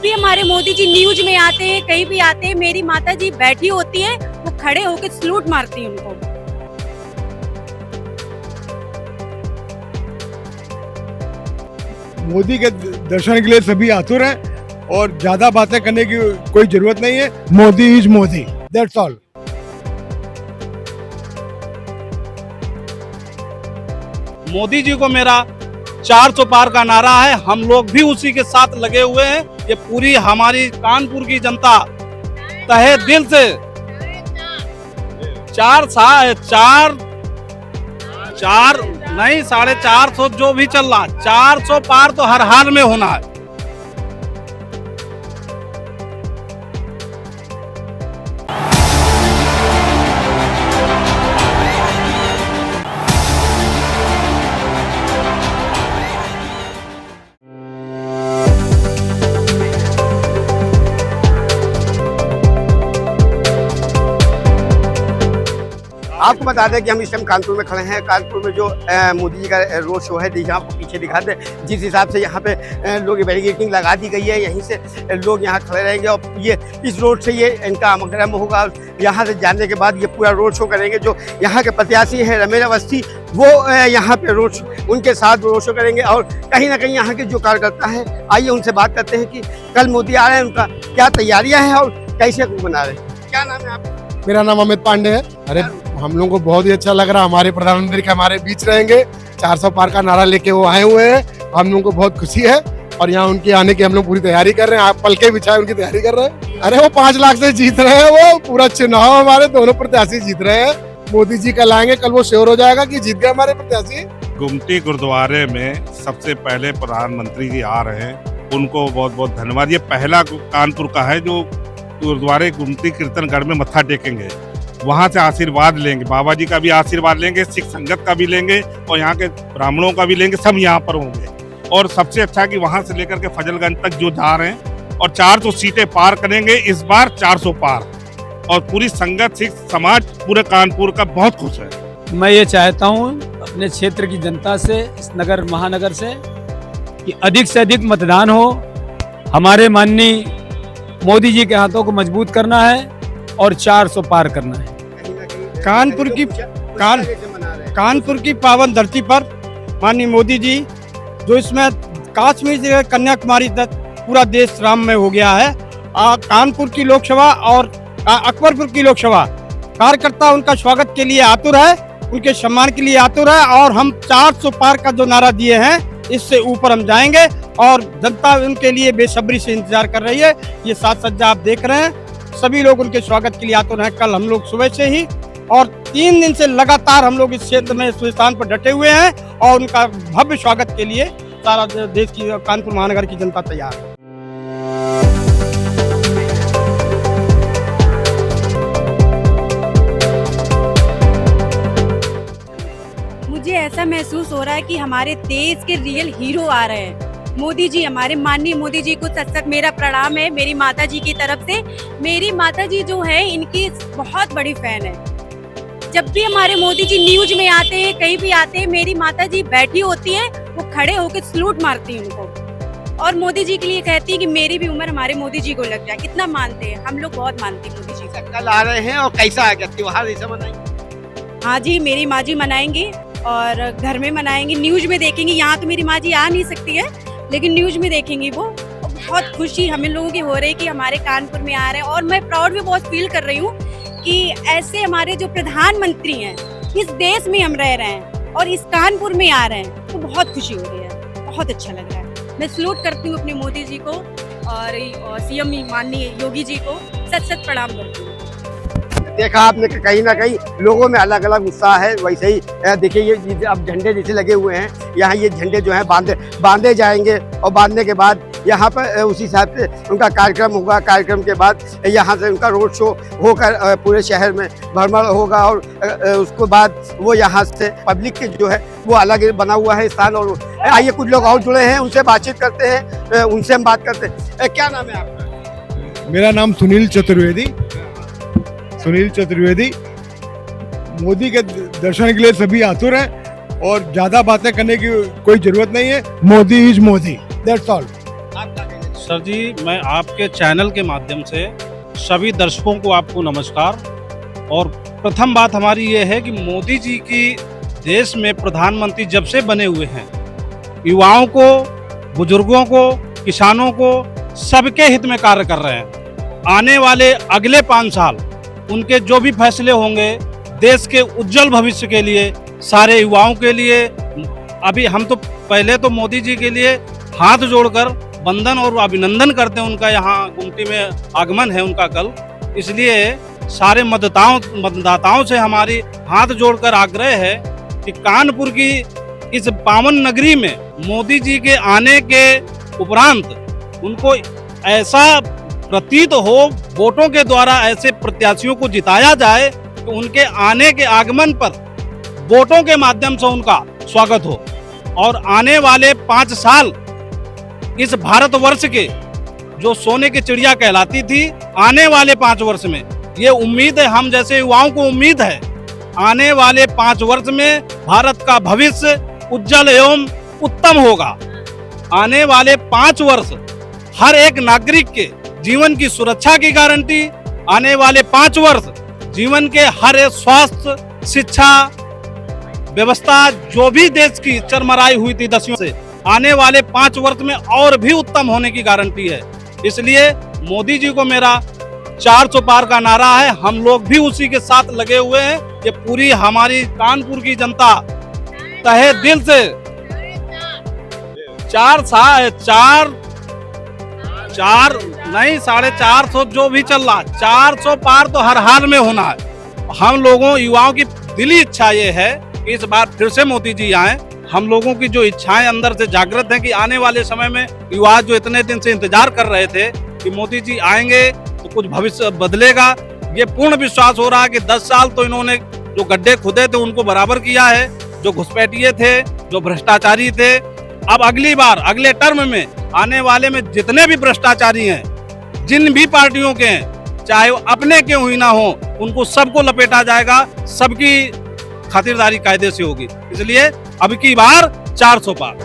भी हमारे मोदी जी न्यूज में आते हैं, कहीं भी आते हैं, मेरी माता जी बैठी होती है, वो खड़े होकर सलूट मारती है उनको। मोदी के दर्शन के लिए सभी आतुर हैं और ज्यादा बातें करने की कोई जरूरत नहीं है। Modi is Modi, that's all. Modi ji को मेरा 400 पार का नारा है, हम लोग भी उसी के साथ लगे हुए हैं। ये पूरी हमारी कानपुर की जनता तहे दिल से 450 जो भी चल रहा, 400 पार तो हर हाल में होना है। आपको बता दें कि हम इस टाइम कानपुर में खड़े हैं। कानपुर में जो मोदी जी का रोड शो है, यहाँ आपको पीछे दिखा दे, जिस हिसाब से यहाँ पे लोग बैरिकेडिंग लगा दी गई है, यहीं से लोग यहाँ खड़े रहेंगे और ये इस रोड से ये इनका आगमन होगा। यहाँ से जाने के बाद ये पूरा रोड शो करेंगे। जो यहाँ के प्रत्याशी हैं रमेश अवस्थी, वो यहाँ पे रोड शो उनके साथ रोड शो करेंगे और कहीं ना कहीं यहाँ के जो कार्यकर्ता है, आइए उनसे बात करते हैं कि कल मोदी आ रहे हैं, उनका क्या तैयारियाँ हैं और कैसे बना रहे हैं। क्या नाम है आपका? मेरा नाम अमित पांडे है। अरे हम लोगों को बहुत ही अच्छा लग रहा है, हमारे प्रधानमंत्री के हमारे बीच रहेंगे। 400 पार का नारा लेके वो आए हुए हैं, हम लोगों को बहुत खुशी है और यहाँ उनके आने की हम लोग पूरी तैयारी कर रहे हैं। आप पलके बिछाए उनकी तैयारी कर रहे हैं। अरे वो 5 लाख से जीत रहे हैं, वो पूरा चुनाव हमारे दोनों प्रत्याशी जीत रहे हैं। मोदी जी कल आएंगे, कल वो श्योर हो जाएगा कि जीत गए हमारे प्रत्याशी। गुमटी गुरुद्वारे में सबसे पहले प्रधानमंत्री जी आ रहे हैं, उनको बहुत बहुत धन्यवाद। ये पहला कानपुर का है जो गुरुद्वारे गुमटी कीर्तनगढ़ में मत्था टेकेंगे, वहां से आशीर्वाद लेंगे। बाबा जी का भी आशीर्वाद लेंगे, सिख संगत का भी लेंगे और यहाँ के ब्राह्मणों का भी लेंगे, सब यहाँ पर होंगे। और सबसे अच्छा कि वहां से लेकर के फजलगंज तक जो जा रहे हैं और 400 सीटें पार करेंगे इस बार, 400 पार। और पूरी संगत सिख समाज पूरे कानपुर का बहुत खुश है। मैं ये चाहता हूँ अपने क्षेत्र की जनता से, इस नगर महानगर से, कि अधिक से अधिक मतदान हो। हमारे माननीय मोदी जी के हाथों को मजबूत करना है और 400 पार करना है। कानपुर की पावन धरती पर माननीय मोदी जी, जो इसमें कश्मीर से कन्याकुमारी तक पूरा देश राममय हो गया है। कानपुर की लोकसभा और अकबरपुर की लोकसभा कार्यकर्ता उनका स्वागत के लिए आतुर है, उनके सम्मान के लिए आतुर है और हम 400 पार का जो नारा दिए हैं, इससे ऊपर हम जाएंगे और जनता उनके लिए बेसब्री से इंतजार कर रही है। ये साज सज्जा आप देख रहे हैं, सभी लोग उनके स्वागत के लिए आतुर हैं। कल हम लोग सुबह से ही और 3 दिन से लगातार हम लोग इस क्षेत्र में, इस स्थान पर डटे हुए हैं और उनका भव्य स्वागत के लिए सारा देश की, कानपुर महानगर की जनता तैयार है। मुझे ऐसा महसूस हो रहा है कि हमारे देश के रियल हीरो आ रहे हैं। मोदी जी, हमारे माननीय मोदी जी को सच मेरा प्रणाम है मेरी माता जी की तरफ से। मेरी माता जी जो है, इनकी बहुत बड़ी फैन है। जब भी हमारे मोदी जी न्यूज में आते हैं, कहीं भी आते हैं, मेरी माता जी बैठी होती है, वो खड़े होकर सलूट मारती है उनको और मोदी जी के लिए कहती है कि मेरी भी उम्र हमारे मोदी जी को लग जाए। कितना मानते हैं हम लोग, बहुत मानते हैं मोदी जी का। कल आ रहे हैं और कैसा है त्योहार ऐसा मनाएंगे? हाँ जी, मेरी माँ जी मनाएंगी और घर में मनाएंगे, न्यूज में देखेंगी। यहाँ तो मेरी माँ जी आ नहीं सकती है, लेकिन न्यूज में देखेंगी वो। बहुत खुशी हमें लोगों की हो रही है कि हमारे कानपुर में आ रहे हैं और मैं प्राउड भी बहुत फील कर रही हूँ कि ऐसे हमारे जो प्रधानमंत्री हैं, इस देश में हम रह रहे हैं और इस कानपुर में आ रहे हैं, तो बहुत खुशी हो रही है, बहुत अच्छा लग रहा है। मैं सलूट करती हूँ अपने मोदी जी को और सीएम माननीय योगी जी को सच प्रणाम करती हूँ। देखा आपने कि कहीं ना कहीं लोगों में अलग अलग उत्साह है। वैसे ही देखिए, ये अब झंडे जैसे लगे हुए हैं, यहाँ ये झंडे जो हैं बांधे जाएंगे और बांधने के बाद यहाँ पर उसी हिसाब से उनका कार्यक्रम होगा। कार्यक्रम के बाद यहाँ से उनका रोड शो होकर पूरे शहर में भ्रमण होगा और उसके बाद वो यहाँ से पब्लिक के जो है वो अलग बना हुआ है स्थान। और आइए कुछ लोग और जुड़े हैं, उनसे बातचीत करते हैं, उनसे हम बात करते हैं। क्या नाम है आपका? मेरा नाम सुनील चतुर्वेदी। मोदी के दर्शन के लिए सभी आतुर हैं और ज्यादा बातें करने की कोई जरूरत नहीं है। Modi is Modi, that's all. Sir ji, मैं आपके चैनल के माध्यम से सभी दर्शकों को आपको नमस्कार। और प्रथम बात हमारी ये है कि मोदी जी की देश में प्रधानमंत्री जब से बने हुए हैं, युवाओं को, बुजुर्गों को, किसानों को, सबके हित में कार्य कर रहे हैं। आने वाले अगले 5 साल उनके जो भी फैसले होंगे देश के उज्जवल भविष्य के लिए, सारे युवाओं के लिए। अभी हम तो पहले तो मोदी जी के लिए हाथ जोड़कर वंदन और अभिनंदन करते हैं। उनका यहाँ गुमटी में आगमन है उनका कल, इसलिए सारे मतदाताओं से हमारी हाथ जोड़कर आग्रह है कि कानपुर की इस पावन नगरी में मोदी जी के आने के उपरांत उनको ऐसा प्रतीत हो, वोटों के द्वारा ऐसे प्रत्याशियों को जिताया जाए कि उनके आने के आगमन पर वोटों के माध्यम से उनका स्वागत हो। और आने वाले 5 साल इस भारतवर्ष के जो सोने की चिड़िया कहलाती थी, आने वाले 5 वर्ष में ये उम्मीद है, हम जैसे युवाओं को उम्मीद है, आने वाले 5 वर्ष में भारत का भविष्य उज्जवल एवं उत्तम होगा। आने वाले 5 वर्ष हर एक नागरिक के जीवन की सुरक्षा की गारंटी, आने वाले 5 वर्ष जीवन के हर एक स्वास्थ्य, शिक्षा व्यवस्था जो भी देश की चरमराई हुई थी दशकों से, आने वाले 5 वर्ष में और भी उत्तम होने की गारंटी है। इसलिए मोदी जी को मेरा 400 पार का नारा है, हम लोग भी उसी के साथ लगे हुए हैं। ये पूरी हमारी कानपुर की जनता तहे दिल से 450 जो भी चल रहा, 400 पार तो हर हाल में होना है। हम लोगों युवाओं की दिली इच्छा ये है कि इस बार फिर से मोदी जी आए। हम लोगों की जो इच्छाएं अंदर से जागृत हैं कि आने वाले समय में युवा जो इतने दिन से इंतजार कर रहे थे कि मोदी जी आएंगे तो कुछ भविष्य बदलेगा, ये पूर्ण विश्वास हो रहा है कि 10 साल तो इन्होंने जो गड्ढे खुदे थे उनको बराबर किया है। जो घुसपैठिए थे, जो भ्रष्टाचारी थे, अब अगली बार अगले टर्म में आने वाले में जितने भी भ्रष्टाचारी हैं, जिन भी पार्टियों के हैं, चाहे वो अपने क्यों ही ना हो, उनको सबको लपेटा जाएगा, सबकी खातिरदारी कायदे से होगी। इसलिए अब की बार 400 पार।